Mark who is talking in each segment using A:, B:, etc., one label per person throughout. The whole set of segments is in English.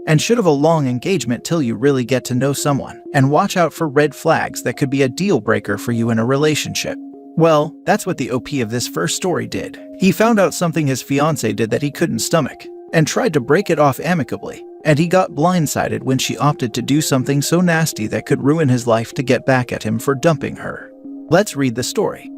A: and should have a long engagement till you really get to know someone, and watch out for red flags that could be a deal breaker for you in a relationship. Well, that's what the OP of this first story did. He found out something his fiancée did that he couldn't stomach, and tried to break it off amicably, and he got blindsided when she opted to do something so nasty that could ruin his life to get back at him for dumping her. Let's read the story.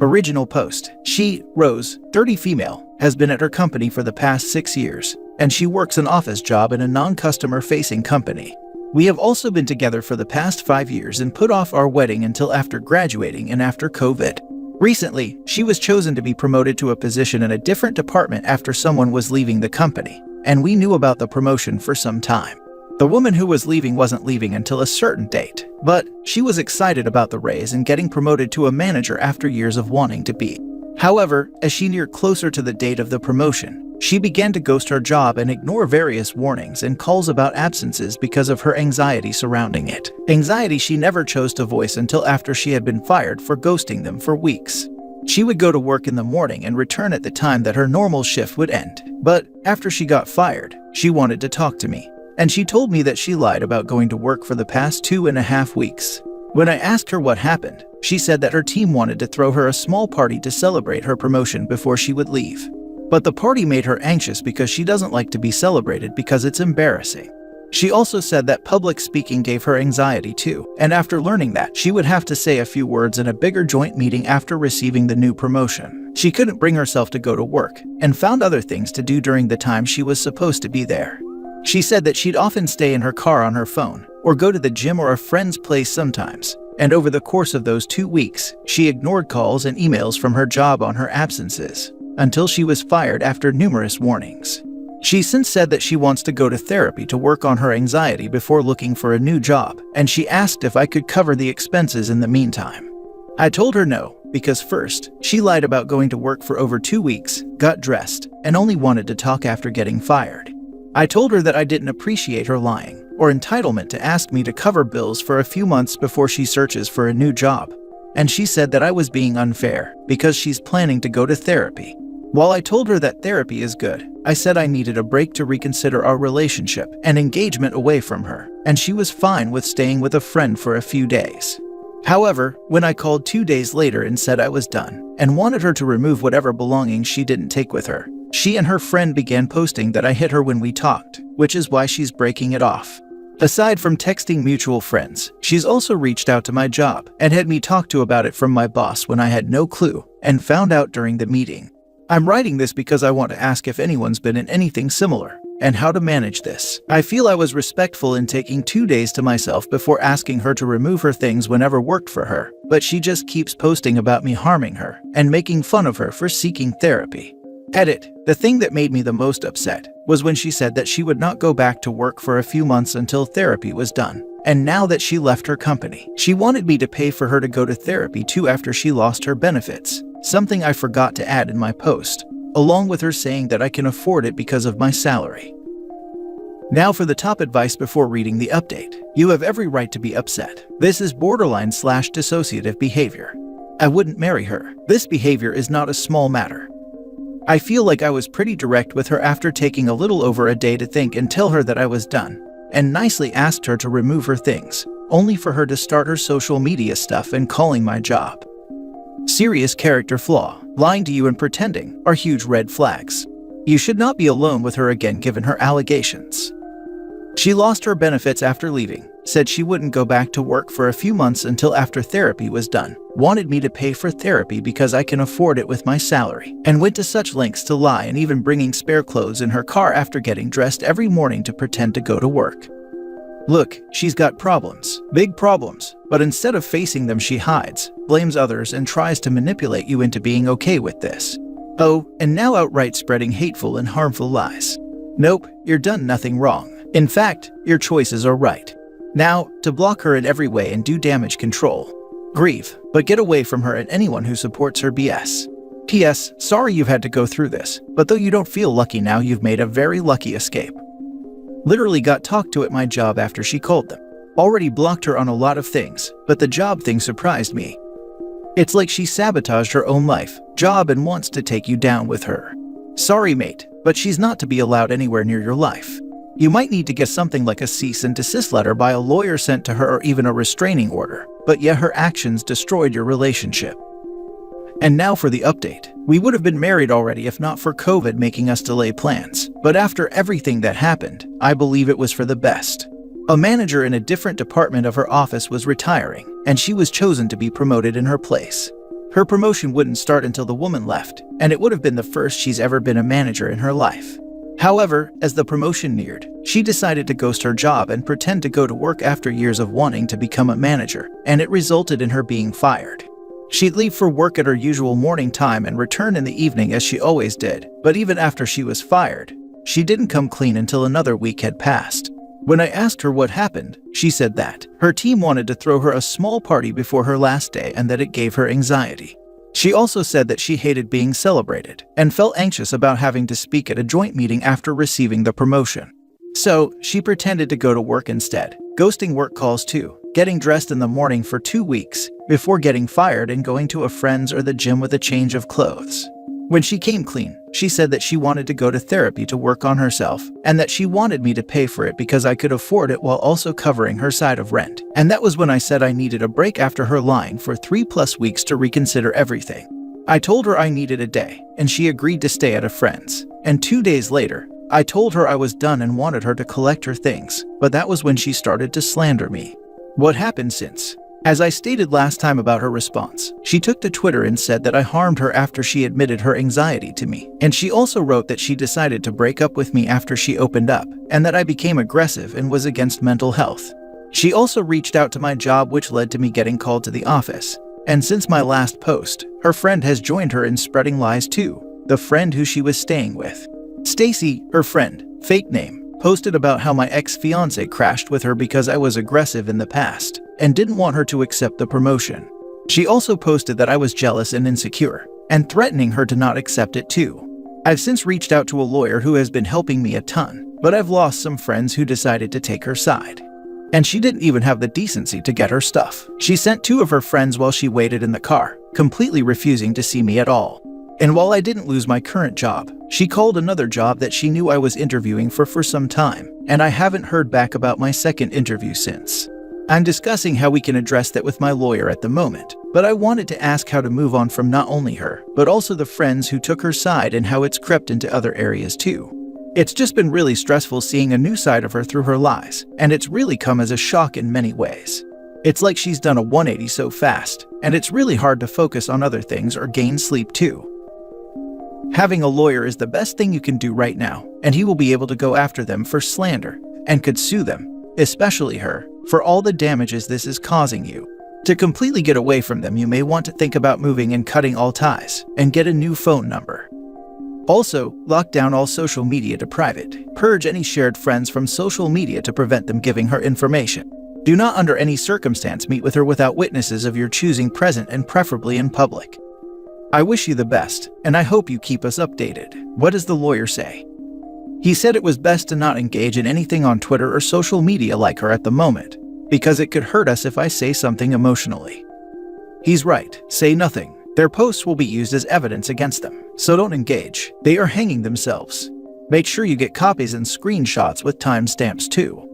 A: Original post. She, Rose, 30 female, has been at her company for the past 6 years, and she works an office job in a non-customer facing company. We have also been together for the past 5 years and put off our wedding until after graduating and after COVID. Recently, she was chosen to be promoted to a position in a different department after someone was leaving the company, and we knew about the promotion for some time. The woman who was leaving wasn't leaving until a certain date, but she was excited about the raise and getting promoted to a manager after years of wanting to be. However, as she neared closer to the date of the promotion, she began to ghost her job and ignore various warnings and calls about absences because of her anxiety surrounding it. Anxiety she never chose to voice until after she had been fired for ghosting them for weeks. She would go to work in the morning and return at the time that her normal shift would end. But after she got fired, she wanted to talk to me, and she told me that she lied about going to work for the past 2.5 weeks. When I asked her what happened, she said that her team wanted to throw her a small party to celebrate her promotion before she would leave. But the party made her anxious because she doesn't like to be celebrated because it's embarrassing. She also said that public speaking gave her anxiety too, and after learning that, she would have to say a few words in a bigger joint meeting after receiving the new promotion. She couldn't bring herself to go to work, and found other things to do during the time she was supposed to be there. She said that she'd often stay in her car on her phone, or go to the gym or a friend's place sometimes, and over the course of those 2 weeks, she ignored calls and emails from her job on her absences, until she was fired after numerous warnings. She since said that she wants to go to therapy to work on her anxiety before looking for a new job, and she asked if I could cover the expenses in the meantime. I told her no, because first, she lied about going to work for over 2 weeks, got dressed, and only wanted to talk after getting fired. I told her that I didn't appreciate her lying, or entitlement to ask me to cover bills for a few months before she searches for a new job. And she said that I was being unfair, because she's planning to go to therapy. While I told her that therapy is good, I said I needed a break to reconsider our relationship and engagement away from her, and she was fine with staying with a friend for a few days. However, when I called 2 days later and said I was done, and wanted her to remove whatever belongings she didn't take with her, she and her friend began posting that I hit her when we talked, which is why she's breaking it off. Aside from texting mutual friends, she's also reached out to my job and had me talk to about it from my boss when I had no clue, and found out during the meeting. I'm writing this because I want to ask if anyone's been in anything similar, and how to manage this. I feel I was respectful in taking 2 days to myself before asking her to remove her things whenever worked for her, but she just keeps posting about me harming her, and making fun of her for seeking therapy. Edit. The thing that made me the most upset was when she said that she would not go back to work for a few months until therapy was done. And now that she left her company, she wanted me to pay for her to go to therapy too after she lost her benefits. Something I forgot to add in my post, along with her saying that I can afford it because of my salary. Now for the top advice before reading the update. You have every right to be upset. This is borderline/dissociative behavior. I wouldn't marry her. This behavior is not a small matter. I feel like I was pretty direct with her after taking a little over a day to think and tell her that I was done, and nicely asked her to remove her things, only for her to start her social media stuff and calling my job. Serious character flaw. Lying to you and pretending are huge red flags. You should not be alone with her again given her allegations. She lost her benefits after leaving, said she wouldn't go back to work for a few months until after therapy was done, wanted me to pay for therapy because I can afford it with my salary, and went to such lengths to lie and even bringing spare clothes in her car after getting dressed every morning to pretend to go to work. Look, she's got problems, big problems, but instead of facing them she hides, blames others and tries to manipulate you into being okay with this. Oh, and now outright spreading hateful and harmful lies. Nope, you're done nothing wrong. In fact, your choices are right. Now, to block her in every way and do damage control. Grieve, but get away from her and anyone who supports her BS. P.S. Sorry you've had to go through this, but though you don't feel lucky now, you've made a very lucky escape. Literally got talked to at my job after she called them. Already blocked her on a lot of things, but the job thing surprised me. It's like she sabotaged her own life, job and wants to take you down with her. Sorry mate, but she's not to be allowed anywhere near your life. You might need to get something like a cease and desist letter by a lawyer sent to her or even a restraining order, but yet her actions destroyed your relationship. And now for the update. We would have been married already if not for COVID making us delay plans, but after everything that happened, I believe it was for the best. A manager in a different department of her office was retiring, and she was chosen to be promoted in her place. Her promotion wouldn't start until the woman left, and it would have been the first she's ever been a manager in her life. However, as the promotion neared, she decided to ghost her job and pretend to go to work after years of wanting to become a manager, and it resulted in her being fired. She'd leave for work at her usual morning time and return in the evening as she always did, but even after she was fired, she didn't come clean until another week had passed. When I asked her what happened, she said that her team wanted to throw her a small party before her last day and that it gave her anxiety. She also said that she hated being celebrated and felt anxious about having to speak at a joint meeting after receiving the promotion. So, she pretended to go to work instead, ghosting work calls too, getting dressed in the morning for 2 weeks, before getting fired and going to a friend's or the gym with a change of clothes. When she came clean, she said that she wanted to go to therapy to work on herself, and that she wanted me to pay for it because I could afford it while also covering her side of rent. And that was when I said I needed a break after her lying for 3+ weeks to reconsider everything. I told her I needed a day, and she agreed to stay at a friend's. And 2 days later, I told her I was done and wanted her to collect her things, but that was when she started to slander me. What happened since? As I stated last time about her response, she took to Twitter and said that I harmed her after she admitted her anxiety to me. And she also wrote that she decided to break up with me after she opened up, and that I became aggressive and was against mental health. She also reached out to my job, which led to me getting called to the office. And since my last post, her friend has joined her in spreading lies too, the friend who she was staying with. Stacy, her friend, fake name, posted about how my ex-fiancé crashed with her because I was aggressive in the past and didn't want her to accept the promotion. She also posted that I was jealous and insecure, and threatening her to not accept it too. I've since reached out to a lawyer who has been helping me a ton, but I've lost some friends who decided to take her side. And she didn't even have the decency to get her stuff. She sent 2 of her friends while she waited in the car, completely refusing to see me at all. And while I didn't lose my current job, she called another job that she knew I was interviewing for some time, and I haven't heard back about my second interview since. I'm discussing how we can address that with my lawyer at the moment, but I wanted to ask how to move on from not only her, but also the friends who took her side and how it's crept into other areas too. It's just been really stressful seeing a new side of her through her lies, and it's really come as a shock in many ways. It's like she's done a 180 so fast, and it's really hard to focus on other things or gain sleep too. Having a lawyer is the best thing you can do right now, and he will be able to go after them for slander, and could sue them, especially her, for all the damages this is causing you. To completely get away from them, you may want to think about moving and cutting all ties, and get a new phone number. Also, lock down all social media to private. Purge any shared friends from social media to prevent them giving her information. Do not under any circumstance meet with her without witnesses of your choosing present and preferably in public. I wish you the best, and I hope you keep us updated. What does the lawyer say? He said it was best to not engage in anything on Twitter or social media like her at the moment, because it could hurt us if I say something emotionally. He's right, say nothing. Their posts will be used as evidence against them, so don't engage. They are hanging themselves. Make sure you get copies and screenshots with timestamps too.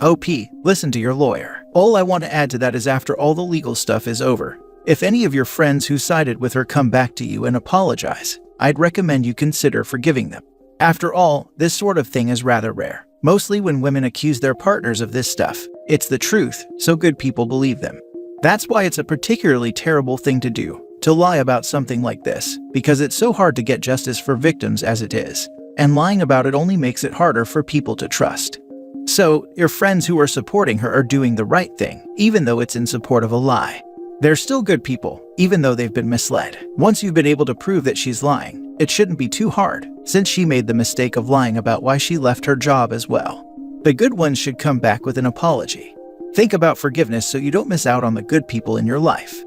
A: OP, listen to your lawyer. All I want to add to that is after all the legal stuff is over, if any of your friends who sided with her come back to you and apologize, I'd recommend you consider forgiving them. After all, this sort of thing is rather rare. Mostly when women accuse their partners of this stuff, it's the truth, so good people believe them. That's why it's a particularly terrible thing to do, to lie about something like this, because it's so hard to get justice for victims as it is, and lying about it only makes it harder for people to trust. So, your friends who are supporting her are doing the right thing, even though it's in support of a lie. They're still good people, even though they've been misled. Once you've been able to prove that she's lying, it shouldn't be too hard, since she made the mistake of lying about why she left her job as well. The good ones should come back with an apology. Think about forgiveness so you don't miss out on the good people in your life.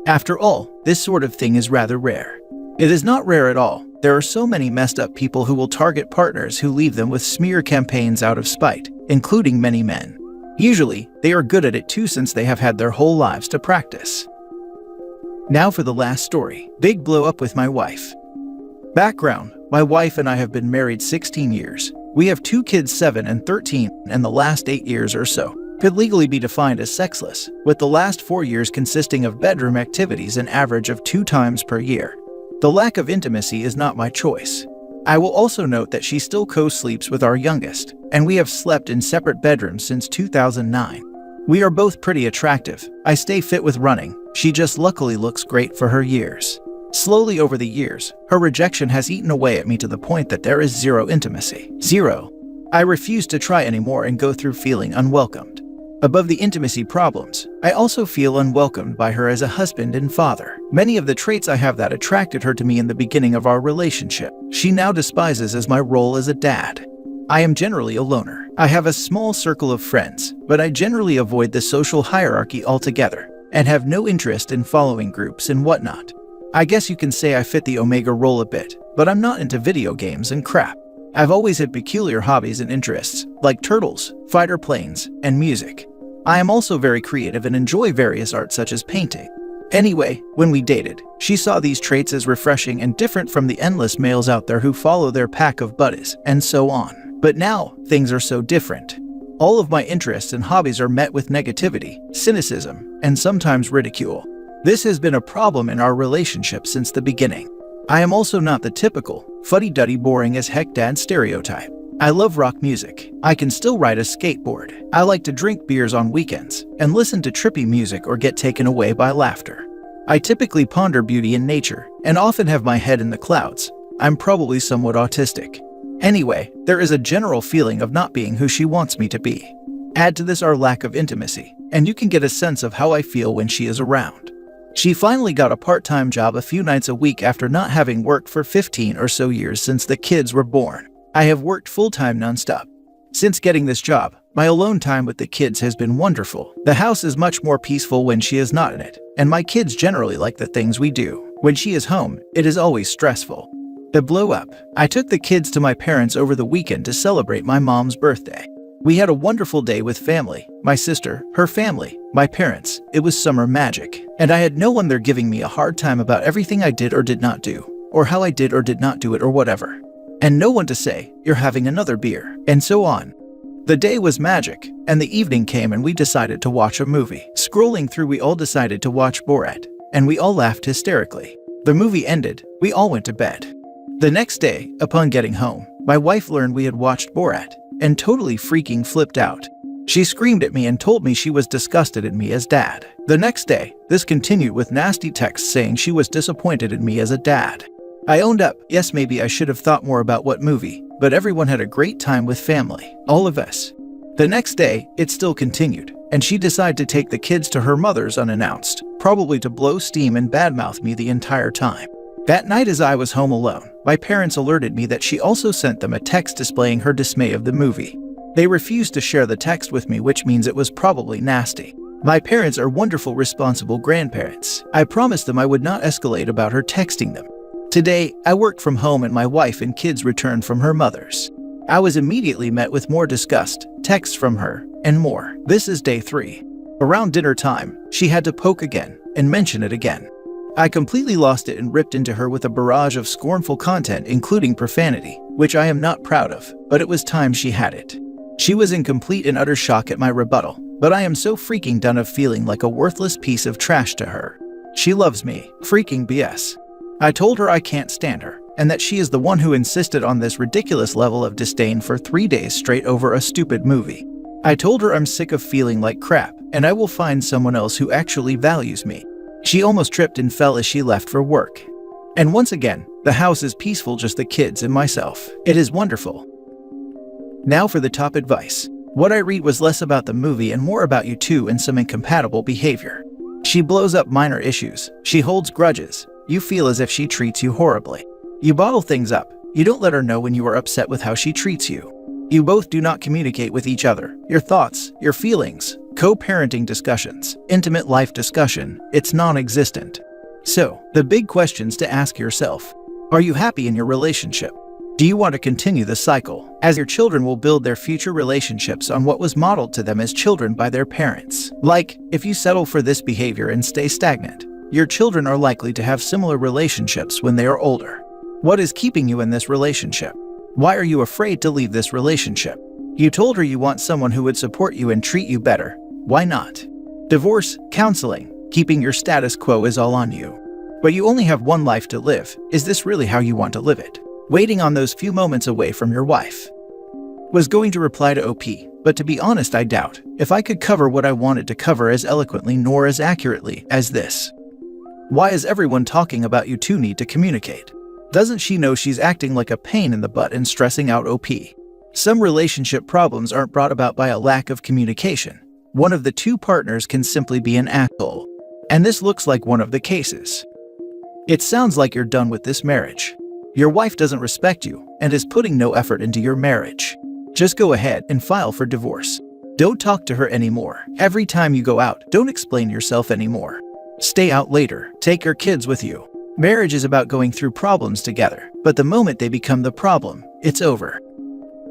A: After all, this sort of thing is rather rare. It is not rare at all. There are so many messed up people who will target partners who leave them with smear campaigns out of spite, including many men. Usually, they are good at it too since they have had their whole lives to practice. Now for the last story. Big blow up with my wife. Background: my wife and I have been married 16 years. We have 2 kids, 7 and 13, and the last 8 years or so could legally be defined as sexless, with the last 4 years consisting of bedroom activities an average of 2 times per year. The lack of intimacy is not my choice. I will also note that she still co-sleeps with our youngest, and we have slept in separate bedrooms since 2009. We are both pretty attractive. I stay fit with running. She just luckily looks great for her years. Slowly over the years, her rejection has eaten away at me to the point that there is zero intimacy. Zero. I refuse to try anymore and go through feeling unwelcomed. Above the intimacy problems, I also feel unwelcomed by her as a husband and father. Many of the traits I have that attracted her to me in the beginning of our relationship, she now despises as my role as a dad. I am generally a loner. I have a small circle of friends, but I generally avoid the social hierarchy altogether and have no interest in following groups and whatnot. I guess you can say I fit the Omega role a bit, but I'm not into video games and crap. I've always had peculiar hobbies and interests, like turtles, fighter planes, and music. I am also very creative and enjoy various arts such as painting. Anyway, when we dated, she saw these traits as refreshing and different from the endless males out there who follow their pack of buddies, and so on. But now, things are so different. All of my interests and hobbies are met with negativity, cynicism, and sometimes ridicule. This has been a problem in our relationship since the beginning. I am also not the typical, fuddy-duddy boring as heck dad stereotype. I love rock music. I can still ride a skateboard. I like to drink beers on weekends and listen to trippy music or get taken away by laughter. I typically ponder beauty in nature and often have my head in the clouds. I'm probably somewhat autistic. Anyway, there is a general feeling of not being who she wants me to be. Add to this our lack of intimacy, and you can get a sense of how I feel when she is around. She finally got a part-time job a few nights a week after not having worked for 15 or so years since the kids were born. I have worked full-time nonstop. Since getting this job, my alone time with the kids has been wonderful. The house is much more peaceful when she is not in it, and my kids generally like the things we do. When she is home, it is always stressful. The blow up. I took the kids to my parents over the weekend to celebrate my mom's birthday. We had a wonderful day with family, my sister, her family, my parents. It was summer magic, and I had no one there giving me a hard time about everything I did or did not do, or how I did or did not do it or whatever. And no one to say, "You're having another beer," and so on. The day was magic, and the evening came and we decided to watch a movie. Scrolling through, we all decided to watch Borat, and we all laughed hysterically. The movie ended, we all went to bed. The next day, upon getting home, my wife learned we had watched Borat, and totally freaking flipped out. She screamed at me and told me she was disgusted at me as dad. The next day, this continued with nasty texts saying she was disappointed in me as a dad. I owned up, yes, maybe I should have thought more about what movie, but everyone had a great time with family, all of us. The next day, it still continued, and she decided to take the kids to her mother's unannounced, probably to blow steam and badmouth me the entire time. That night as I was home alone, my parents alerted me that she also sent them a text displaying her dismay of the movie. They refused to share the text with me, which means it was probably nasty. My parents are wonderful, responsible grandparents. I promised them I would not escalate about her texting them. Today, I worked from home and my wife and kids returned from her mother's. I was immediately met with more disgust, texts from her, and more. This is day 3. Around dinner time, she had to poke again and mention it again. I completely lost it and ripped into her with a barrage of scornful content, including profanity, which I am not proud of, but it was time she had it. She was in complete and utter shock at my rebuttal, but I am so freaking done of feeling like a worthless piece of trash to her. She loves me, freaking BS. I told her I can't stand her, and that she is the one who insisted on this ridiculous level of disdain for 3 days straight over a stupid movie. I told her I'm sick of feeling like crap, and I will find someone else who actually values me. She almost tripped and fell as she left for work. And once again, the house is peaceful, just the kids and myself. It is wonderful. Now for the top advice. What I read was less about the movie and more about you two and some incompatible behavior. She blows up minor issues. She holds grudges. You feel as if she treats you horribly. You bottle things up. You don't let her know when you are upset with how she treats you. You both do not communicate with each other. Your thoughts, your feelings, co-parenting discussions, intimate life discussion, it's non-existent. So, the big questions to ask yourself. Are you happy in your relationship? Do you want to continue the cycle, as your children will build their future relationships on what was modeled to them as children by their parents? Like, if you settle for this behavior and stay stagnant, your children are likely to have similar relationships when they are older. What is keeping you in this relationship? Why are you afraid to leave this relationship? You told her you want someone who would support you and treat you better. Why not? Divorce, counseling, keeping your status quo is all on you. But you only have one life to live. Is this really how you want to live it? Waiting on those few moments away from your wife. Was going to reply to OP, but to be honest, I doubt if I could cover what I wanted to cover as eloquently nor as accurately as this. Why is everyone talking about you two need to communicate? Doesn't she know she's acting like a pain in the butt and stressing out OP? Some relationship problems aren't brought about by a lack of communication. One of the two partners can simply be an asshole. And this looks like one of the cases. It sounds like you're done with this marriage. Your wife doesn't respect you and is putting no effort into your marriage. Just go ahead and file for divorce. Don't talk to her anymore. Every time you go out, don't explain yourself anymore. Stay out later. Take your kids with you. Marriage is about going through problems together, but the moment they become the problem, it's over.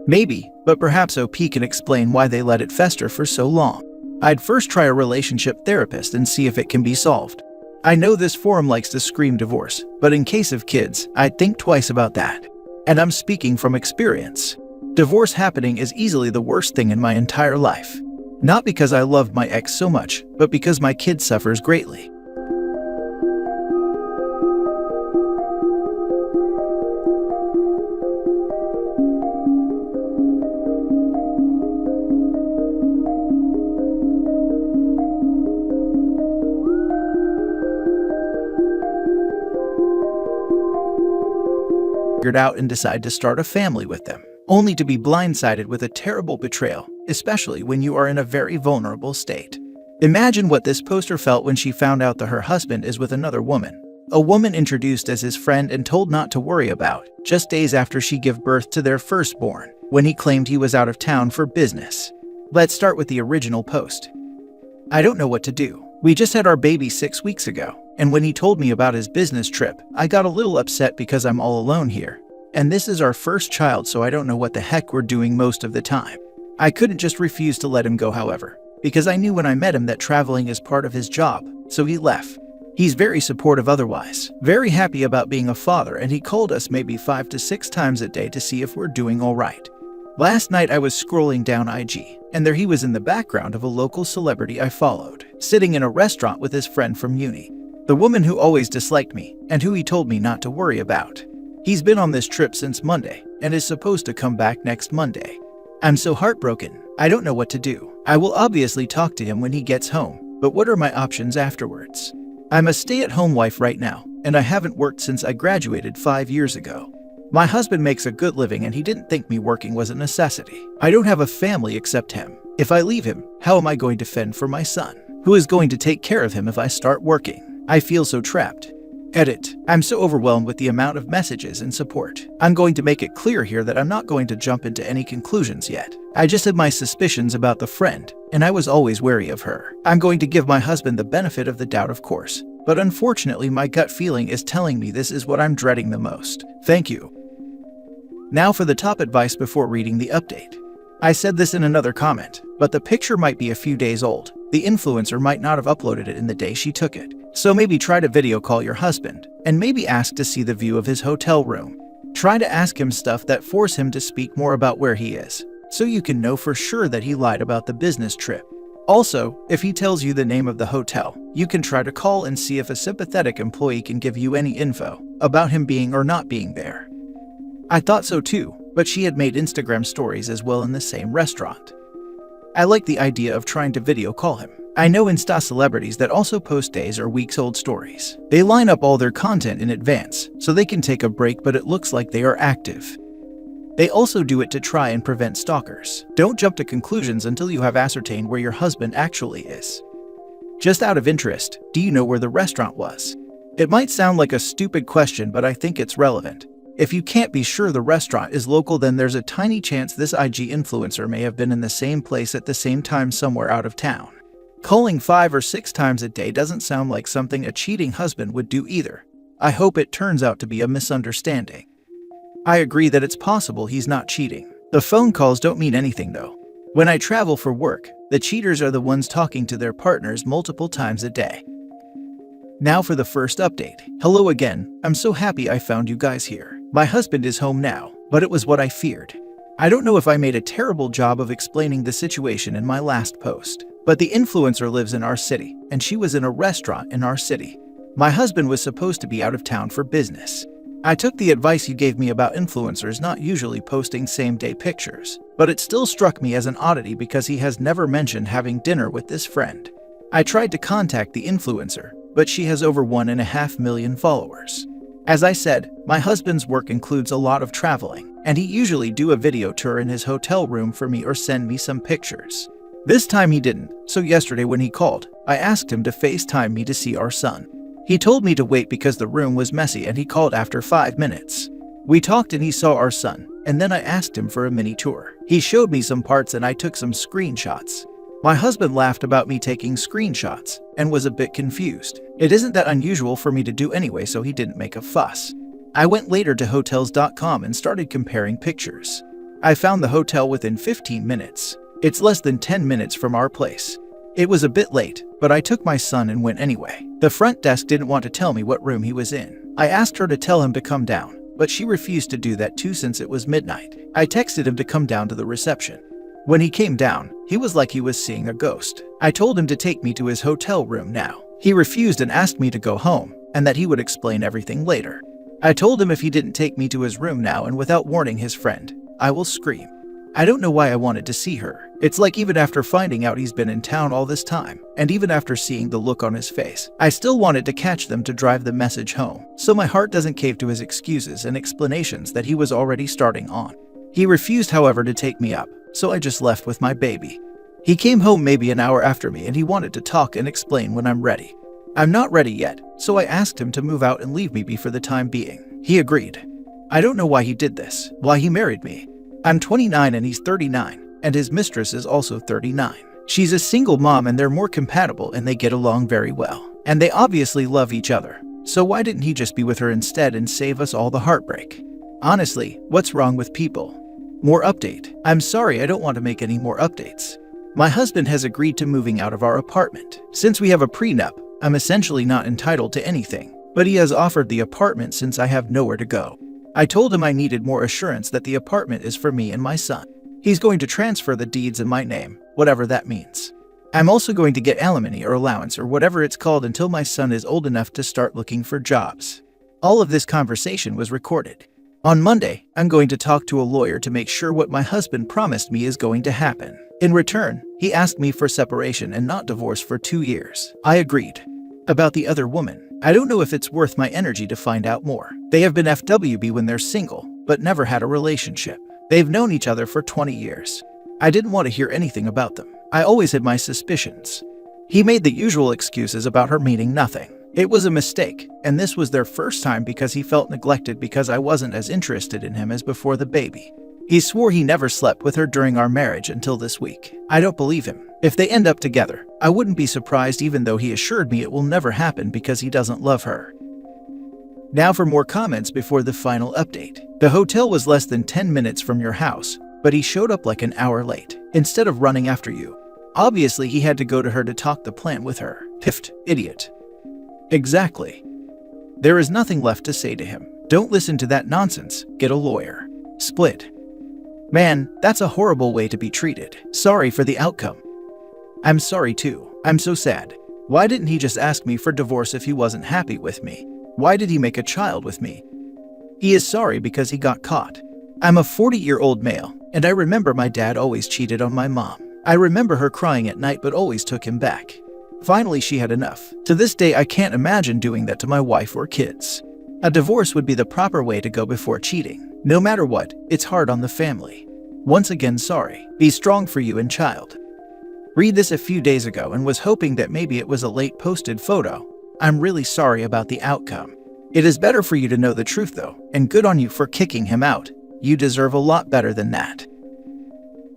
A: Maybe, but perhaps OP can explain why they let it fester for so long. I'd first try a relationship therapist and see if it can be solved. I know this forum likes to scream divorce, but in case of kids, I'd think twice about that. And I'm speaking from experience. Divorce happening is easily the worst thing in my entire life. Not because I loved my ex so much, but because my kid suffers greatly. Out and decide to start a family with them, only to be blindsided with a terrible betrayal, especially when you are in a very vulnerable state. Imagine what this poster felt when she found out that her husband is with another woman, a woman introduced as his friend and told not to worry about, just days after she gave birth to their firstborn, when he claimed he was out of town for business. Let's start with the original post. I don't know what to do. We just had our baby 6 weeks ago, and when he told me about his business trip, I got a little upset because I'm all alone here. And this is our first child, so I don't know what the heck we're doing most of the time. I couldn't just refuse to let him go, however, because I knew when I met him that traveling is part of his job, so he left. He's very supportive otherwise, very happy about being a father, and he called us maybe 5 to 6 times a day to see if we're doing all right. Last night I was scrolling down IG, and there he was in the background of a local celebrity I followed, sitting in a restaurant with his friend from uni. The woman who always disliked me, and who he told me not to worry about. He's been on this trip since Monday, and is supposed to come back next Monday. I'm so heartbroken. I don't know what to do. I will obviously talk to him when he gets home, but what are my options afterwards? I'm a stay-at-home wife right now, and I haven't worked since I graduated 5 years ago. My husband makes a good living and he didn't think me working was a necessity. I don't have a family except him. If I leave him, how am I going to fend for my son? Who is going to take care of him if I start working? I feel so trapped. Edit. I'm so overwhelmed with the amount of messages and support. I'm going to make it clear here that I'm not going to jump into any conclusions yet. I just had my suspicions about the friend, and I was always wary of her. I'm going to give my husband the benefit of the doubt, of course, but unfortunately my gut feeling is telling me this is what I'm dreading the most. Thank you. Now for the top advice before reading the update. I said this in another comment, but the picture might be a few days old. The influencer might not have uploaded it in the day she took it. So maybe try to video call your husband, and maybe ask to see the view of his hotel room. Try to ask him stuff that force him to speak more about where he is, so you can know for sure that he lied about the business trip. Also, if he tells you the name of the hotel, you can try to call and see if a sympathetic employee can give you any info about him being or not being there. I thought so too, but she had made Instagram stories as well in the same restaurant. I like the idea of trying to video call him. I know Insta celebrities that also post days or weeks old stories. They line up all their content in advance, so they can take a break, but it looks like they are active. They also do it to try and prevent stalkers. Don't jump to conclusions until you have ascertained where your husband actually is. Just out of interest, do you know where the restaurant was? It might sound like a stupid question, but I think it's relevant. If you can't be sure the restaurant is local, then there's a tiny chance this IG influencer may have been in the same place at the same time somewhere out of town. Calling 5 or 6 times a day doesn't sound like something a cheating husband would do either. I hope it turns out to be a misunderstanding. I agree that it's possible he's not cheating. The phone calls don't mean anything though. When I travel for work, the cheaters are the ones talking to their partners multiple times a day. Now for the first update. Hello again, I'm so happy I found you guys here. My husband is home now, but it was what I feared. I don't know if I made a terrible job of explaining the situation in my last post, but the influencer lives in our city, and she was in a restaurant in our city. My husband was supposed to be out of town for business. I took the advice you gave me about influencers not usually posting same-day pictures, but it still struck me as an oddity because he has never mentioned having dinner with this friend. I tried to contact the influencer, but she has over 1.5 million followers. As I said, my husband's work includes a lot of traveling, and he usually do a video tour in his hotel room for me or send me some pictures. This time he didn't, so yesterday when he called, I asked him to FaceTime me to see our son. He told me to wait because the room was messy and he called after 5 minutes. We talked and he saw our son, and then I asked him for a mini tour. He showed me some parts and I took some screenshots. My husband laughed about me taking screenshots and was a bit confused. It isn't that unusual for me to do anyway, so he didn't make a fuss. I went later to hotels.com and started comparing pictures. I found the hotel within 15 minutes. It's less than 10 minutes from our place. It was a bit late, but I took my son and went anyway. The front desk didn't want to tell me what room he was in. I asked her to tell him to come down, but she refused to do that too since it was midnight. I texted him to come down to the reception. When he came down, he was like he was seeing a ghost. I told him to take me to his hotel room now. He refused and asked me to go home, and that he would explain everything later. I told him if he didn't take me to his room now and without warning his friend, I will scream. I don't know why I wanted to see her. It's like even after finding out he's been in town all this time, and even after seeing the look on his face, I still wanted to catch them to drive the message home, so my heart doesn't cave to his excuses and explanations that he was already starting on. He refused, however, to take me up, so I just left with my baby. He came home maybe an hour after me and he wanted to talk and explain when I'm ready. I'm not ready yet, so I asked him to move out and leave me be for the time being. He agreed. I don't know why he did this, why he married me. I'm 29 and he's 39, and his mistress is also 39. She's a single mom and they're more compatible and they get along very well. And they obviously love each other. So why didn't he just be with her instead and save us all the heartbreak? Honestly, what's wrong with people? More update. I'm sorry, I don't want to make any more updates. My husband has agreed to moving out of our apartment. Since we have a prenup, I'm essentially not entitled to anything, but he has offered the apartment since I have nowhere to go. I told him I needed more assurance that the apartment is for me and my son. He's going to transfer the deeds in my name, whatever that means. I'm also going to get alimony or allowance or whatever it's called until my son is old enough to start looking for jobs. All of this conversation was recorded. On Monday, I'm going to talk to a lawyer to make sure what my husband promised me is going to happen. In return, he asked me for separation and not divorce for 2 years. I agreed. About the other woman, I don't know if it's worth my energy to find out more. They have been FWB when they're single, but never had a relationship. They've known each other for 20 years. I didn't want to hear anything about them. I always had my suspicions. He made the usual excuses about her meaning nothing. It was a mistake, and this was their first time because he felt neglected because I wasn't as interested in him as before the baby. He swore he never slept with her during our marriage until this week. I don't believe him. If they end up together, I wouldn't be surprised even though he assured me it will never happen because he doesn't love her. Now for more comments before the final update. The hotel was less than 10 minutes from your house, but he showed up like an hour late, instead of running after you. Obviously he had to go to her to talk the plan with her. Piffed, idiot. Exactly. There is nothing left to say to him. Don't listen to that nonsense, get a lawyer. Split. Man, that's a horrible way to be treated. Sorry for the outcome. I'm sorry too. I'm so sad. Why didn't he just ask me for divorce if he wasn't happy with me? Why did he make a child with me? He is sorry because he got caught. I'm a 40-year-old male, and I remember my dad always cheated on my mom. I remember her crying at night but always took him back. Finally, she had enough. To this day, I can't imagine doing that to my wife or kids. A divorce would be the proper way to go before cheating. No matter what, it's hard on the family. Once again, sorry. Be strong for you and child. Read this a few days ago and was hoping that maybe it was a late posted photo. I'm really sorry about the outcome. It is better for you to know the truth though, and good on you for kicking him out. You deserve a lot better than that.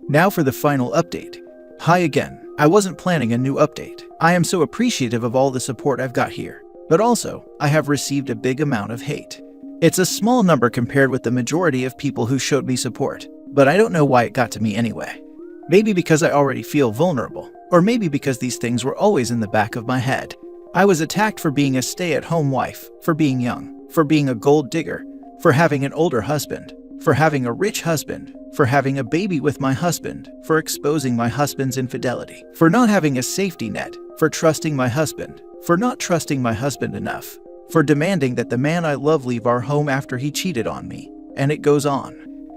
A: Now for the final update. Hi again. I wasn't planning a new update. I am so appreciative of all the support I've got here, but also, I have received a big amount of hate. It's a small number compared with the majority of people who showed me support, but I don't know why it got to me anyway. Maybe because I already feel vulnerable, or maybe because these things were always in the back of my head. I was attacked for being a stay-at-home wife, for being young, for being a gold digger, for having an older husband, for having a rich husband, for having a baby with my husband, for exposing my husband's infidelity, for not having a safety net, for trusting my husband, for not trusting my husband enough, for demanding that the man I love leave our home after he cheated on me, and it goes on.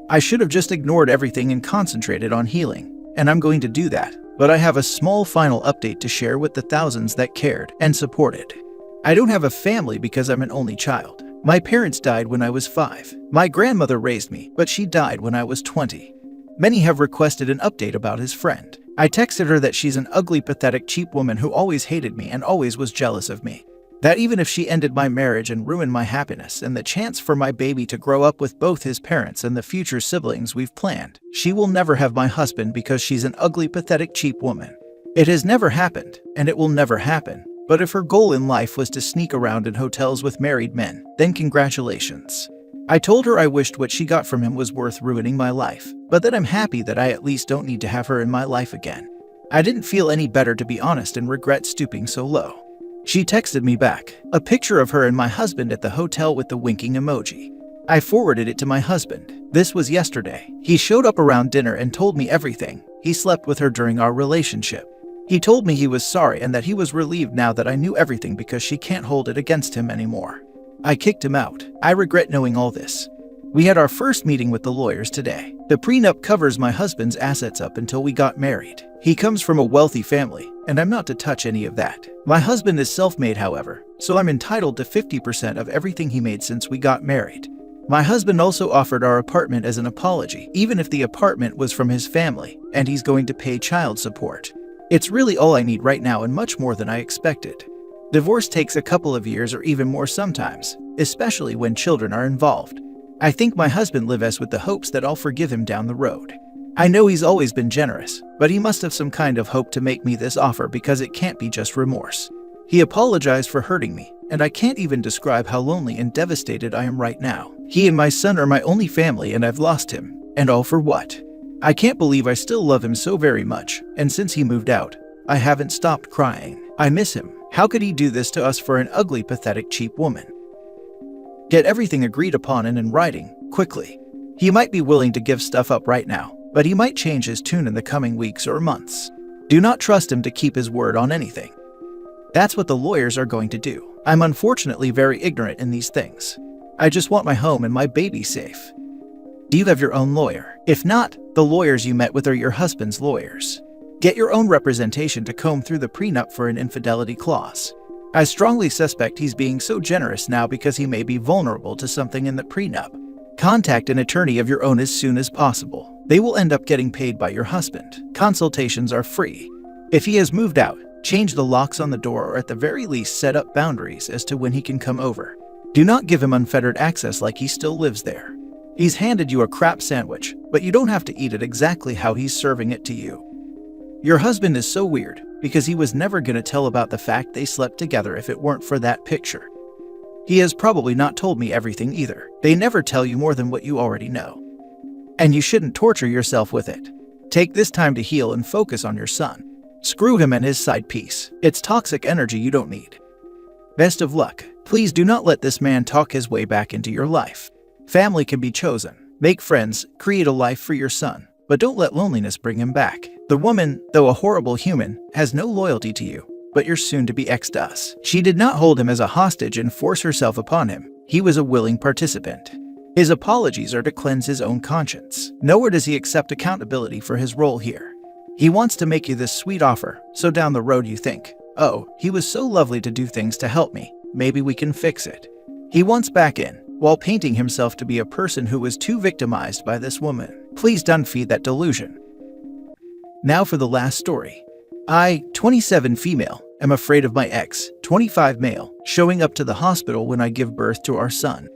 A: I should have just ignored everything and concentrated on healing, and I'm going to do that, but I have a small final update to share with the thousands that cared and supported. I don't have a family because I'm an only child. My parents died when I was 5. My grandmother raised me, but she died when I was 20. Many have requested an update about his friend. I texted her that she's an ugly, pathetic, cheap woman who always hated me and always was jealous of me. That even if she ended my marriage and ruined my happiness and the chance for my baby to grow up with both his parents and the future siblings we've planned, she will never have my husband because she's an ugly, pathetic, cheap woman. It has never happened, and it will never happen. But if her goal in life was to sneak around in hotels with married men, then congratulations. I told her I wished what she got from him was worth ruining my life, but that I'm happy that I at least don't need to have her in my life again. I didn't feel any better, to be honest, and regret stooping so low. She texted me back a picture of her and my husband at the hotel with the winking emoji. I forwarded it to my husband. This was yesterday. He showed up around dinner and told me everything. He slept with her during our relationship. He told me he was sorry and that he was relieved now that I knew everything because she can't hold it against him anymore. I kicked him out. I regret knowing all this. We had our first meeting with the lawyers today. The prenup covers my husband's assets up until we got married. He comes from a wealthy family, and I'm not to touch any of that. My husband is self-made, however, so I'm entitled to 50% of everything he made since we got married. My husband also offered our apartment as an apology, even if the apartment was from his family, and he's going to pay child support. It's really all I need right now and much more than I expected. Divorce takes a couple of years or even more sometimes, especially when children are involved. I think my husband lives with the hopes that I'll forgive him down the road. I know he's always been generous, but he must have some kind of hope to make me this offer because it can't be just remorse. He apologized for hurting me, and I can't even describe how lonely and devastated I am right now. He and my son are my only family and I've lost him. And all for what? I can't believe I still love him so very much, and since he moved out, I haven't stopped crying. I miss him. How could he do this to us for an ugly, pathetic, cheap woman? Get everything agreed upon and in writing, quickly. He might be willing to give stuff up right now, but he might change his tune in the coming weeks or months. Do not trust him to keep his word on anything. That's what the lawyers are going to do. I'm unfortunately very ignorant in these things. I just want my home and my baby safe. Do you have your own lawyer? If not, the lawyers you met with are your husband's lawyers. Get your own representation to comb through the prenup for an infidelity clause. I strongly suspect he's being so generous now because he may be vulnerable to something in the prenup. Contact an attorney of your own as soon as possible. They will end up getting paid by your husband. Consultations are free. If he has moved out, change the locks on the door or at the very least set up boundaries as to when he can come over. Do not give him unfettered access like he still lives there. He's handed you a crap sandwich, but you don't have to eat it exactly how he's serving it to you. Your husband is so weird because he was never going to tell about the fact they slept together if it weren't for that picture. He has probably not told me everything either. They never tell you more than what you already know. And you shouldn't torture yourself with it. Take this time to heal and focus on your son. Screw him and his side piece. It's toxic energy you don't need. Best of luck. Please do not let this man talk his way back into your life. Family can be chosen. Make friends, create a life for your son, but don't let loneliness bring him back. The woman, though a horrible human, has no loyalty to you, but your soon-to-be ex does. She did not hold him as a hostage and force herself upon him. He was a willing participant. His apologies are to cleanse his own conscience. Nowhere does he accept accountability for his role here. He wants to make you this sweet offer, so down the road you think, oh, he was so lovely to do things to help me, maybe we can fix it. He wants back in, while painting himself to be a person who was too victimized by this woman. Please don't feed that delusion. Now for the last story. I, 27 female, am afraid of my ex, 25 male, showing up to the hospital when I give birth to our son.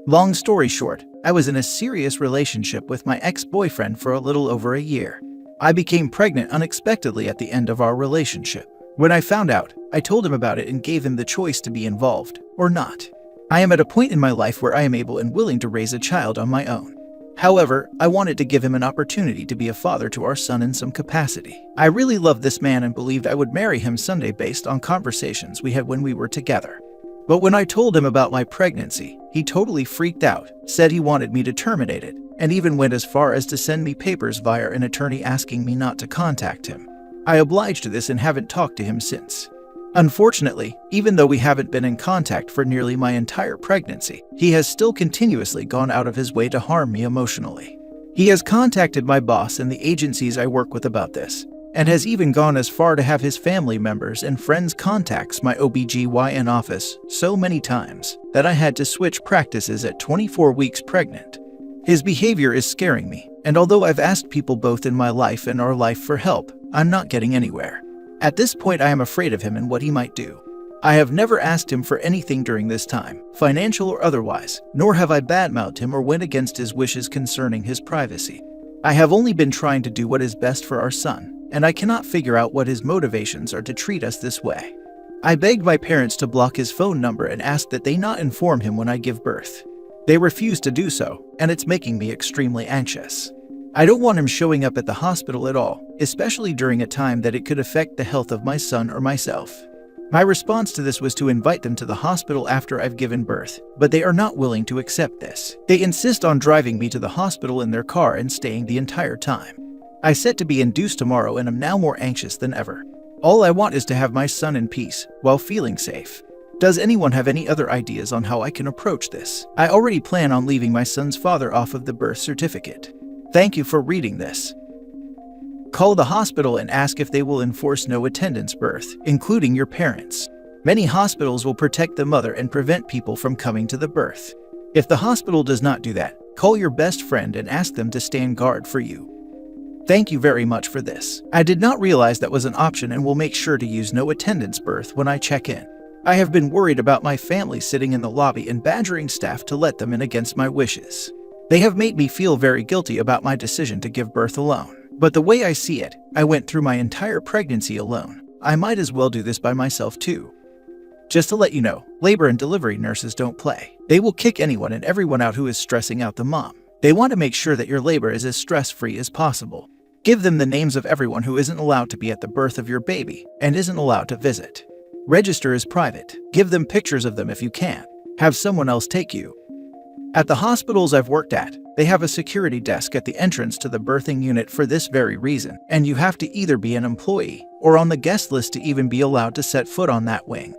A: Long story short, I was in a serious relationship with my ex-boyfriend for a little over a year. I became pregnant unexpectedly at the end of our relationship. When I found out, I told him about it and gave him the choice to be involved or not. I am at a point in my life where I am able and willing to raise a child on my own. However, I wanted to give him an opportunity to be a father to our son in some capacity. I really loved this man and believed I would marry him someday based on conversations we had when we were together. But when I told him about my pregnancy, he totally freaked out, said he wanted me to terminate it, and even went as far as to send me papers via an attorney asking me not to contact him. I obliged to this and haven't talked to him since. Unfortunately, even though we haven't been in contact for nearly my entire pregnancy, he has still continuously gone out of his way to harm me emotionally. He has contacted my boss and the agencies I work with about this, and has even gone as far to have his family members and friends contacts my OBGYN office so many times that I had to switch practices at 24 weeks pregnant. His behavior is scaring me, and although I've asked people both in my life and our life for help, I'm not getting anywhere. At this point, I am afraid of him and what he might do. I have never asked him for anything during this time, financial or otherwise, nor have I badmouthed him or went against his wishes concerning his privacy. I have only been trying to do what is best for our son, and I cannot figure out what his motivations are to treat us this way. I begged my parents to block his phone number and asked that they not inform him when I give birth. They refused to do so, and it's making me extremely anxious. I don't want him showing up at the hospital at all, especially during a time that it could affect the health of my son or myself. My response to this was to invite them to the hospital after I've given birth, but they are not willing to accept this. They insist on driving me to the hospital in their car and staying the entire time. I set to be induced tomorrow and am now more anxious than ever. All I want is to have my son in peace, while feeling safe. Does anyone have any other ideas on how I can approach this? I already plan on leaving my son's father off of the birth certificate. Thank you for reading this. Call the hospital and ask if they will enforce no attendance birth, including your parents. Many hospitals will protect the mother and prevent people from coming to the birth. If the hospital does not do that, call your best friend and ask them to stand guard for you. Thank you very much for this. I did not realize that was an option and will make sure to use no attendance birth when I check in. I have been worried about my family sitting in the lobby and badgering staff to let them in against my wishes. They have made me feel very guilty about my decision to give birth alone. But the way I see it, I went through my entire pregnancy alone. I might as well do this by myself too. Just to let you know, labor and delivery nurses don't play. They will kick anyone and everyone out who is stressing out the mom. They want to make sure that your labor is as stress-free as possible. Give them the names of everyone who isn't allowed to be at the birth of your baby and isn't allowed to visit. Register as private. Give them pictures of them if you can. Have someone else take you. At the hospitals I've worked at, they have a security desk at the entrance to the birthing unit for this very reason, and you have to either be an employee or on the guest list to even be allowed to set foot on that wing.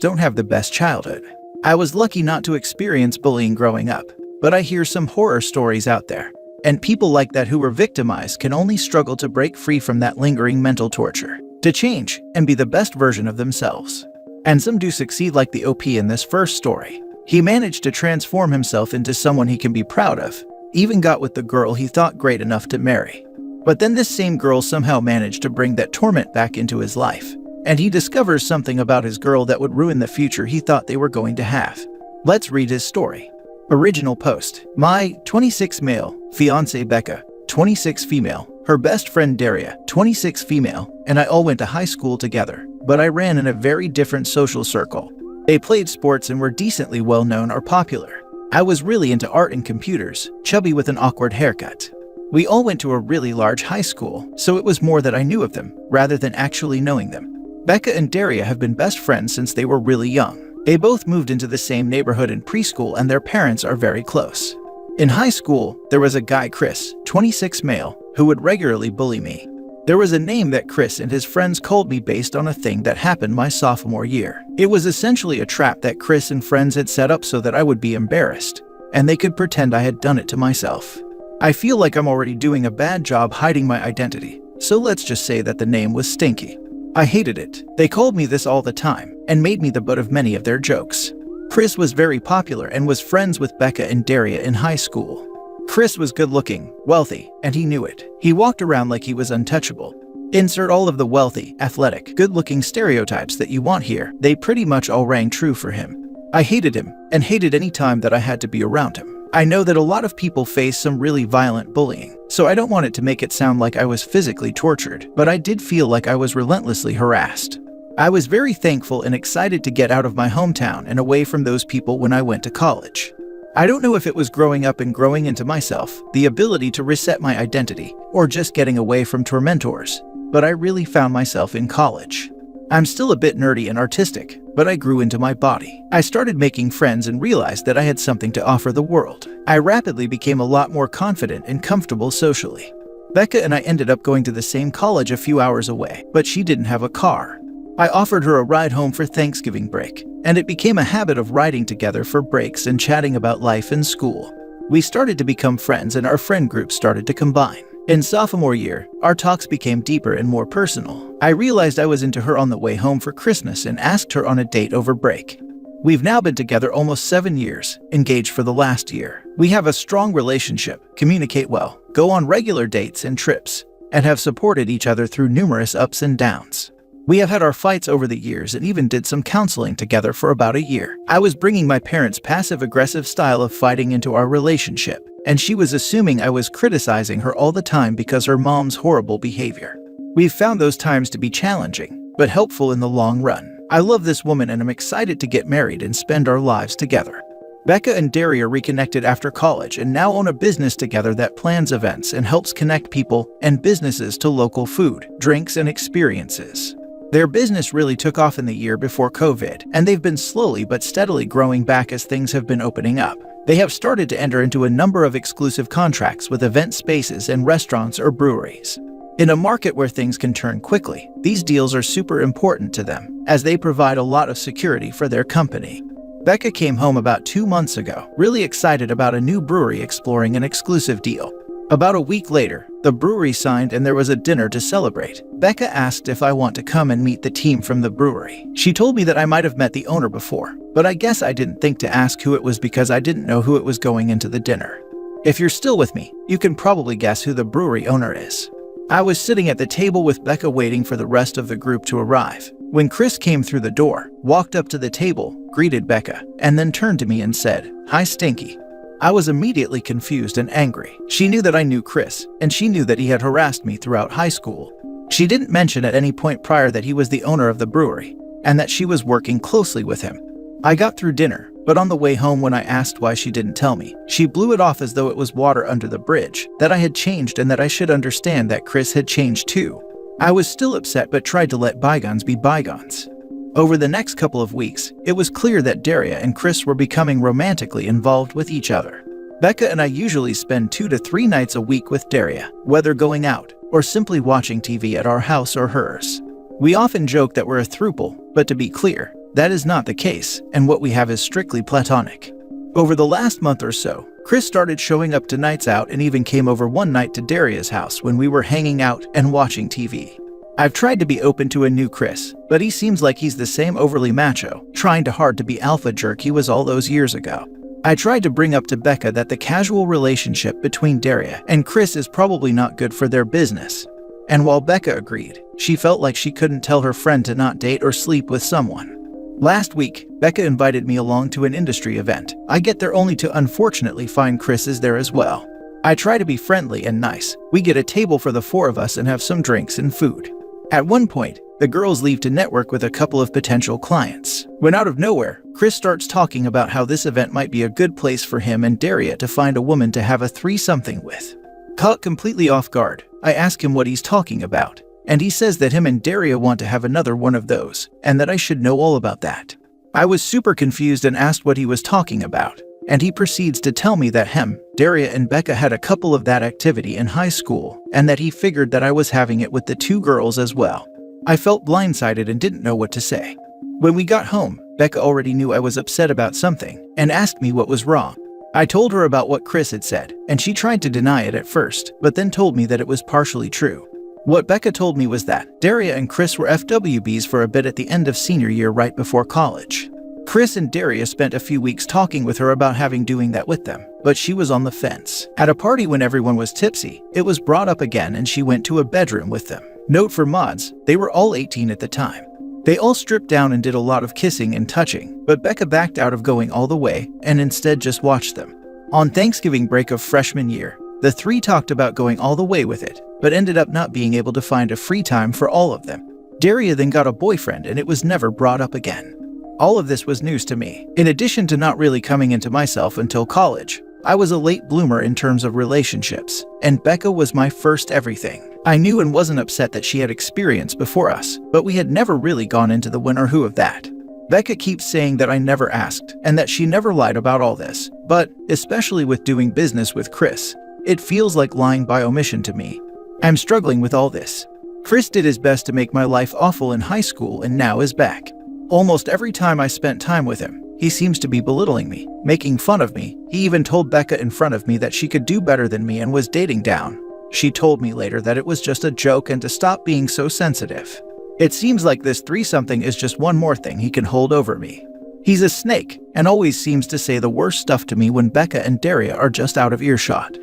A: Don't have the best childhood. I was lucky not to experience bullying growing up, but I hear some horror stories out there, and people like that who were victimized can only struggle to break free from that lingering mental torture, to change and be the best version of themselves. And some do succeed, like the OP in this first story. He managed to transform himself into someone he can be proud of, even got with the girl he thought great enough to marry. But then this same girl somehow managed to bring that torment back into his life, and he discovers something about his girl that would ruin the future he thought they were going to have. Let's read his story. Original post. My 26 male, fiancée Becca, 26 female, her best friend Daria, 26 female, and I all went to high school together, but I ran in a very different social circle. They played sports and were decently well known or popular. I was really into art and computers, chubby with an awkward haircut. We all went to a really large high school, so it was more that I knew of them, rather than actually knowing them. Becca and Daria have been best friends since they were really young. They both moved into the same neighborhood in preschool and their parents are very close. In high school, there was a guy, Chris, 26 male, who would regularly bully me. There was a name that Chris and his friends called me based on a thing that happened my sophomore year. It was essentially a trap that Chris and friends had set up so that I would be embarrassed, and they could pretend I had done it to myself. I feel like I'm already doing a bad job hiding my identity, so let's just say that the name was Stinky. I hated it. They called me this all the time, and made me the butt of many of their jokes. Chris was very popular and was friends with Becca and Daria in high school. Chris was good-looking, wealthy, and he knew it. He walked around like he was untouchable. Insert all of the wealthy, athletic, good-looking stereotypes that you want here. They pretty much all rang true for him. I hated him, and hated any time that I had to be around him. I know that a lot of people face some really violent bullying, so I don't want it to make it sound like I was physically tortured, but I did feel like I was relentlessly harassed. I was very thankful and excited to get out of my hometown and away from those people when I went to college. I don't know if it was growing up and growing into myself, the ability to reset my identity, or just getting away from tormentors, but I really found myself in college. I'm still a bit nerdy and artistic, but I grew into my body. I started making friends and realized that I had something to offer the world. I rapidly became a lot more confident and comfortable socially. Becca and I ended up going to the same college a few hours away, but she didn't have a car. I offered her a ride home for Thanksgiving break, and it became a habit of riding together for breaks and chatting about life and school. We started to become friends and our friend group started to combine. In sophomore year, our talks became deeper and more personal. I realized I was into her on the way home for Christmas and asked her on a date over break. We've now been together almost 7 years, engaged for the last year. We have a strong relationship, communicate well, go on regular dates and trips, and have supported each other through numerous ups and downs. We have had our fights over the years and even did some counseling together for about a year. I was bringing my parents' passive-aggressive style of fighting into our relationship, and she was assuming I was criticizing her all the time because her mom's horrible behavior. We've found those times to be challenging, but helpful in the long run. I love this woman and I'm excited to get married and spend our lives together. Becca and Daria reconnected after college and now own a business together that plans events and helps connect people and businesses to local food, drinks, and experiences. Their business really took off in the year before COVID, and they've been slowly but steadily growing back as things have been opening up. They have started to enter into a number of exclusive contracts with event spaces and restaurants or breweries. In a market where things can turn quickly, these deals are super important to them, as they provide a lot of security for their company. Becca came home about 2 months ago, really excited about a new brewery exploring an exclusive deal. About a week later, the brewery signed and there was a dinner to celebrate. Becca asked if I want to come and meet the team from the brewery. She told me that I might have met the owner before, but I guess I didn't think to ask who it was because I didn't know who it was going into the dinner. If you're still with me, you can probably guess who the brewery owner is. I was sitting at the table with Becca waiting for the rest of the group to arrive, when Chris came through the door, walked up to the table, greeted Becca, and then turned to me and said, "Hi, Stinky." I was immediately confused and angry. She knew that I knew Chris, and she knew that he had harassed me throughout high school. She didn't mention at any point prior that he was the owner of the brewery, and that she was working closely with him. I got through dinner, but on the way home when I asked why she didn't tell me, she blew it off as though it was water under the bridge, that I had changed and that I should understand that Chris had changed too. I was still upset but tried to let bygones be bygones. Over the next couple of weeks, it was clear that Daria and Chris were becoming romantically involved with each other. Becca and I usually spend 2 to 3 nights a week with Daria, whether going out or simply watching TV at our house or hers. We often joke that we're a throuple, but to be clear, that is not the case, and what we have is strictly platonic. Over the last month or so, Chris started showing up to nights out and even came over one night to Daria's house when we were hanging out and watching TV. I've tried to be open to a new Chris, but he seems like he's the same overly macho, trying too hard to be alpha jerk he was all those years ago. I tried to bring up to Becca that the casual relationship between Daria and Chris is probably not good for their business. And while Becca agreed, she felt like she couldn't tell her friend to not date or sleep with someone. Last week, Becca invited me along to an industry event. I get there only to unfortunately find Chris is there as well. I try to be friendly and nice. We get a table for the 4 of us and have some drinks and food. At one point, the girls leave to network with a couple of potential clients. When out of nowhere, Chris starts talking about how this event might be a good place for him and Daria to find a woman to have a threesomething with. Caught completely off guard, I ask him what he's talking about, and he says that him and Daria want to have another one of those, and that I should know all about that. I was super confused and asked what he was talking about, and he proceeds to tell me that him, Daria, and Becca had a couple of that activity in high school, and that he figured that I was having it with the 2 girls as well. I felt blindsided and didn't know what to say. When we got home, Becca already knew I was upset about something, and asked me what was wrong. I told her about what Chris had said, and she tried to deny it at first, but then told me that it was partially true. What Becca told me was that Daria and Chris were FWBs for a bit at the end of senior year right before college. Chris and Daria spent a few weeks talking with her about doing that with them, but she was on the fence. At a party when everyone was tipsy, it was brought up again and she went to a bedroom with them. Note for mods, they were all 18 at the time. They all stripped down and did a lot of kissing and touching, but Becca backed out of going all the way and instead just watched them. On Thanksgiving break of freshman year, the three talked about going all the way with it, but ended up not being able to find a free time for all of them. Daria then got a boyfriend and it was never brought up again. All of this was news to me. In addition to not really coming into myself until college, I was a late bloomer in terms of relationships, and Becca was my first everything. I knew and wasn't upset that she had experience before us, but we had never really gone into the when or who of that. Becca keeps saying that I never asked, and that she never lied about all this, but, especially with doing business with Chris, it feels like lying by omission to me. I'm struggling with all this. Chris did his best to make my life awful in high school and now is back. Almost every time I spent time with him, he seems to be belittling me, making fun of me. He even told Becca in front of me that she could do better than me and was dating down. She told me later that it was just a joke and to stop being so sensitive. It seems like this three-something is just one more thing he can hold over me. He's a snake and always seems to say the worst stuff to me when Becca and Daria are just out of earshot.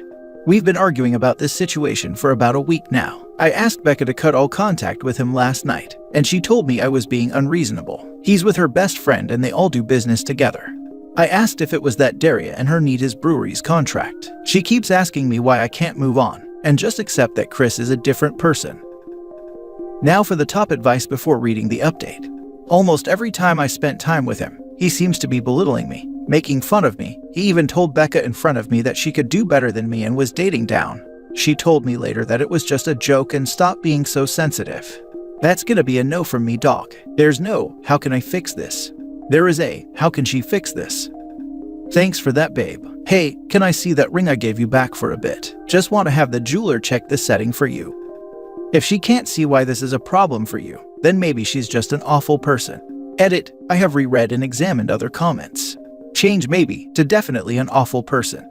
A: We've been arguing about this situation for about a week now. I asked Becca to cut all contact with him last night, and she told me I was being unreasonable. He's with her best friend and they all do business together. I asked if it was that Daria and her need his brewery's contract. She keeps asking me why I can't move on and just accept that Chris is a different person. Now for the top advice before reading the update. Almost every time I spent time with him, he seems to be belittling me, making fun of me. He even told Becca in front of me that she could do better than me and was dating down. She told me later that it was just a joke and stop being so sensitive. That's gonna be a no from me, dog. There's no, how can I fix this? There is a, how can she fix this? Thanks for that, babe. Hey, can I see that ring I gave you back for a bit? Just want to have the jeweler check the setting for you. If she can't see why this is a problem for you, then maybe she's just an awful person. Edit, I have reread and examined other comments. Change maybe to definitely an awful person.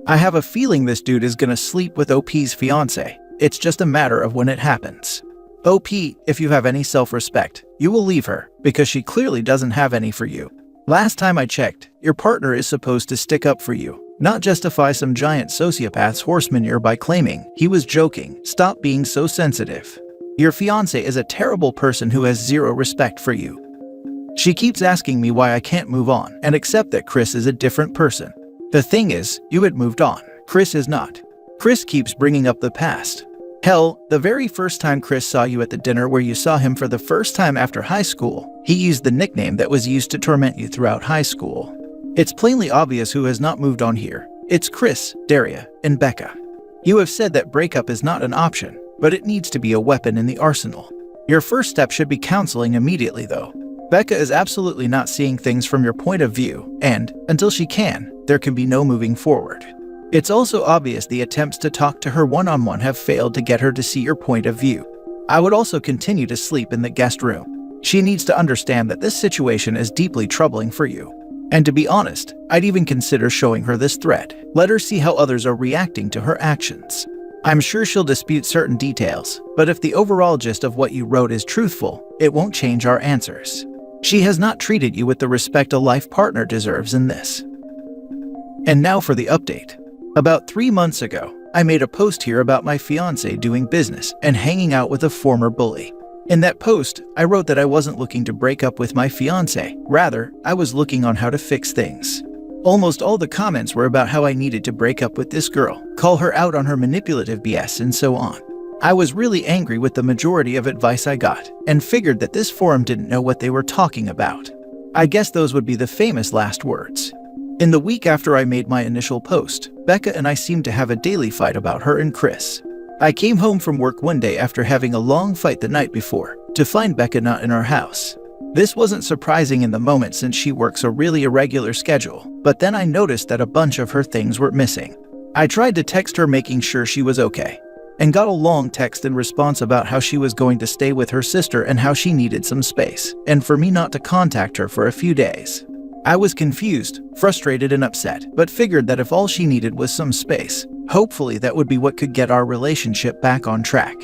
A: I have a feeling this dude is gonna sleep with OP's fiance. It's just a matter of when it happens. OP, if you have any self-respect, you will leave her, because she clearly doesn't have any for you. Last time I checked, your partner is supposed to stick up for you, not justify some giant sociopath's horse manure by claiming he was joking. Stop being so sensitive. Your fiancé is a terrible person who has zero respect for you. She keeps asking me why I can't move on and accept that Chris is a different person. The thing is, you had moved on. Chris is not. Chris keeps bringing up the past. Hell, the very first time Chris saw you at the dinner where you saw him for the first time after high school, he used the nickname that was used to torment you throughout high school. It's plainly obvious who has not moved on here. It's Chris, Daria, and Becca. You have said that breakup is not an option, but it needs to be a weapon in the arsenal. Your first step should be counseling immediately, though. Becca is absolutely not seeing things from your point of view, and, until she can, there can be no moving forward. It's also obvious the attempts to talk to her one-on-one have failed to get her to see your point of view. I would also continue to sleep in the guest room. She needs to understand that this situation is deeply troubling for you. And to be honest, I'd even consider showing her this thread. Let her see how others are reacting to her actions. I'm sure she'll dispute certain details, but if the overall gist of what you wrote is truthful, it won't change our answers. She has not treated you with the respect a life partner deserves in this. And now for the update. About 3 months ago, I made a post here about my fiancé doing business and hanging out with a former bully. In that post, I wrote that I wasn't looking to break up with my fiancé. Rather, I was looking on how to fix things. Almost all the comments were about how I needed to break up with this girl, call her out on her manipulative BS, and so on. I was really angry with the majority of advice I got, and figured that this forum didn't know what they were talking about. I guess those would be the famous last words. In the week after I made my initial post, Becca and I seemed to have a daily fight about her and Chris. I came home from work one day after having a long fight the night before, to find Becca not in our house. This wasn't surprising in the moment since she works a really irregular schedule, but then I noticed that a bunch of her things were missing. I tried to text her making sure she was okay, and got a long text in response about how she was going to stay with her sister and how she needed some space, and for me not to contact her for a few days. I was confused, frustrated, and upset, but figured that if all she needed was some space, hopefully that would be what could get our relationship back on track.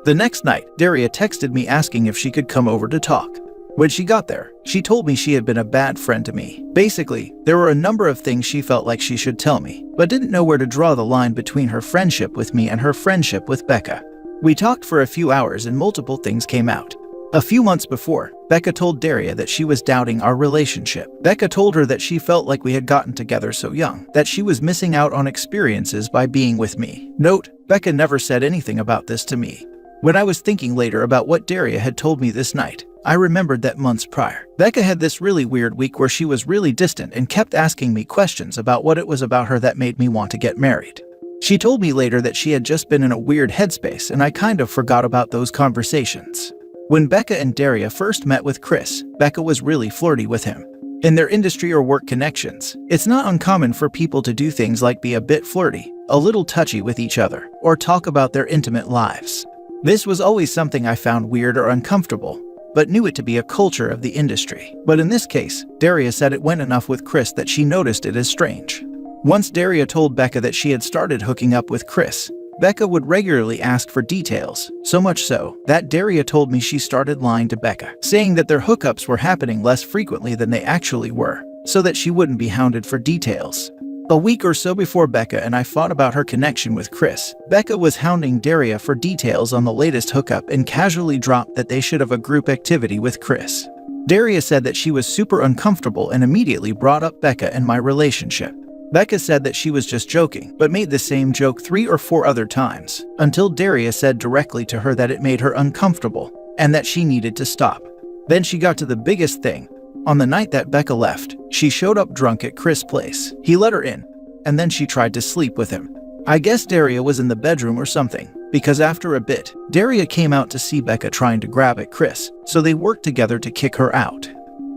A: The next night, Daria texted me asking if she could come over to talk. When she got there, she told me she had been a bad friend to me. Basically, there were a number of things she felt like she should tell me, but didn't know where to draw the line between her friendship with me and her friendship with Becca. We talked for a few hours and multiple things came out. A few months before, Becca told Daria that she was doubting our relationship. Becca told her that she felt like we had gotten together so young, that she was missing out on experiences by being with me. Note, Becca never said anything about this to me. When I was thinking later about what Daria had told me this night, I remembered that months prior, Becca had this really weird week where she was really distant and kept asking me questions about what it was about her that made me want to get married. She told me later that she had just been in a weird headspace, and I kind of forgot about those conversations. When Becca and Daria first met with Chris, Becca was really flirty with him. In their industry or work connections, it's not uncommon for people to do things like be a bit flirty, a little touchy with each other, or talk about their intimate lives. This was always something I found weird or uncomfortable, but knew it to be a culture of the industry. But in this case, Daria said it went enough with Chris that she noticed it as strange. Once Daria told Becca that she had started hooking up with Chris, Becca would regularly ask for details, so much so that Daria told me she started lying to Becca, saying that their hookups were happening less frequently than they actually were, so that she wouldn't be hounded for details. A week or so before Becca and I fought about her connection with Chris, Becca was hounding Daria for details on the latest hookup and casually dropped that they should have a group activity with Chris. Daria said that she was super uncomfortable and immediately brought up Becca and my relationship. Becca said that she was just joking, but made the same joke 3 or 4 other times, until Daria said directly to her that it made her uncomfortable, and that she needed to stop. Then she got to the biggest thing. On the night that Becca left, she showed up drunk at Chris' place. He let her in, and then she tried to sleep with him. I guess Daria was in the bedroom or something, because after a bit, Daria came out to see Becca trying to grab at Chris, so they worked together to kick her out.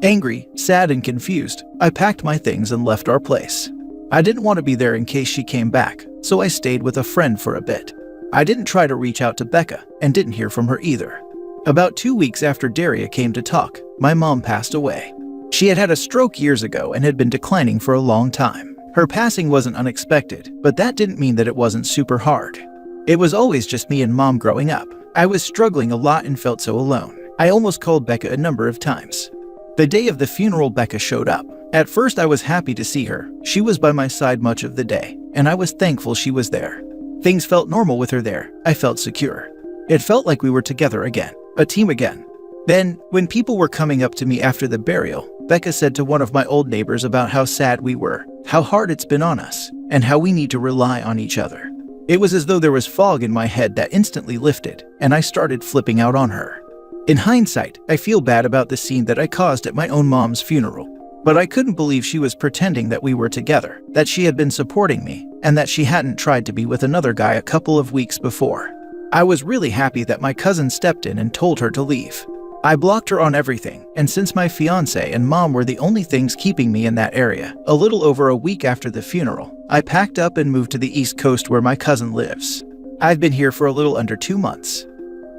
A: Angry, sad, and confused, I packed my things and left our place. I didn't want to be there in case she came back, so I stayed with a friend for a bit. I didn't try to reach out to Becca, and didn't hear from her either. About 2 weeks after Daria came to talk, my mom passed away. She had had a stroke years ago and had been declining for a long time. Her passing wasn't unexpected, but that didn't mean that it wasn't super hard. It was always just me and Mom growing up. I was struggling a lot and felt so alone. I almost called Becca a number of times. The day of the funeral, Becca showed up. At first, I was happy to see her. She was by my side much of the day, and I was thankful she was there. Things felt normal with her there. I felt secure. It felt like we were together again, a team again. Then, when people were coming up to me after the burial, Becca said to one of my old neighbors about how sad we were, how hard it's been on us, and how we need to rely on each other. It was as though there was fog in my head that instantly lifted, and I started flipping out on her. In hindsight, I feel bad about the scene that I caused at my own mom's funeral. But I couldn't believe she was pretending that we were together, that she had been supporting me, and that she hadn't tried to be with another guy a couple of weeks before. I was really happy that my cousin stepped in and told her to leave. I blocked her on everything, and since my fiancé and mom were the only things keeping me in that area, a little over a week after the funeral, I packed up and moved to the East Coast where my cousin lives. I've been here for a little under 2 months.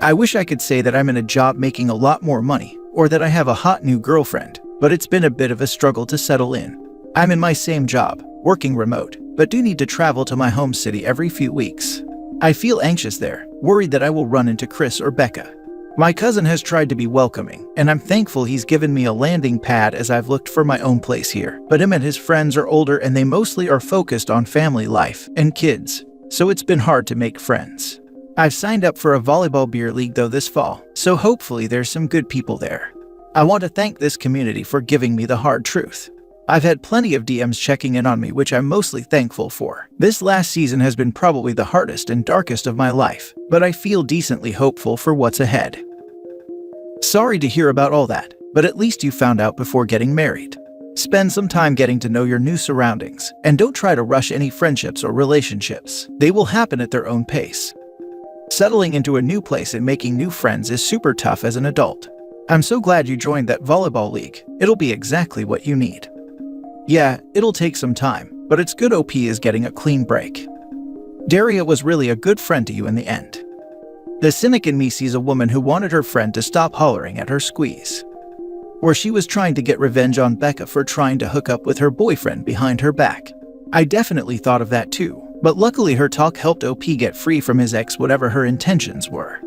A: I wish I could say that I'm in a job making a lot more money, or that I have a hot new girlfriend, but it's been a bit of a struggle to settle in. I'm in my same job, working remote, but do need to travel to my home city every few weeks. I feel anxious there, worried that I will run into Chris or Becca. My cousin has tried to be welcoming, and I'm thankful he's given me a landing pad as I've looked for my own place here. But him and his friends are older and they mostly are focused on family life and kids, so it's been hard to make friends. I've signed up for a volleyball beer league though this fall, so hopefully there's some good people there. I want to thank this community for giving me the hard truth. I've had plenty of DMs checking in on me, which I'm mostly thankful for. This last season has been probably the hardest and darkest of my life, but I feel decently hopeful for what's ahead. Sorry to hear about all that, but at least you found out before getting married. Spend some time getting to know your new surroundings, and don't try to rush any friendships or relationships. They will happen at their own pace. Settling into a new place and making new friends is super tough as an adult. I'm so glad you joined that volleyball league. It'll be exactly what you need. Yeah, it'll take some time, but it's good OP is getting a clean break. Daria was really a good friend to you in the end. The cynic in me sees a woman who wanted her friend to stop hollering at her squeeze. Or she was trying to get revenge on Becca for trying to hook up with her boyfriend behind her back. I definitely thought of that too, but luckily her talk helped OP get free from his ex, whatever her intentions were.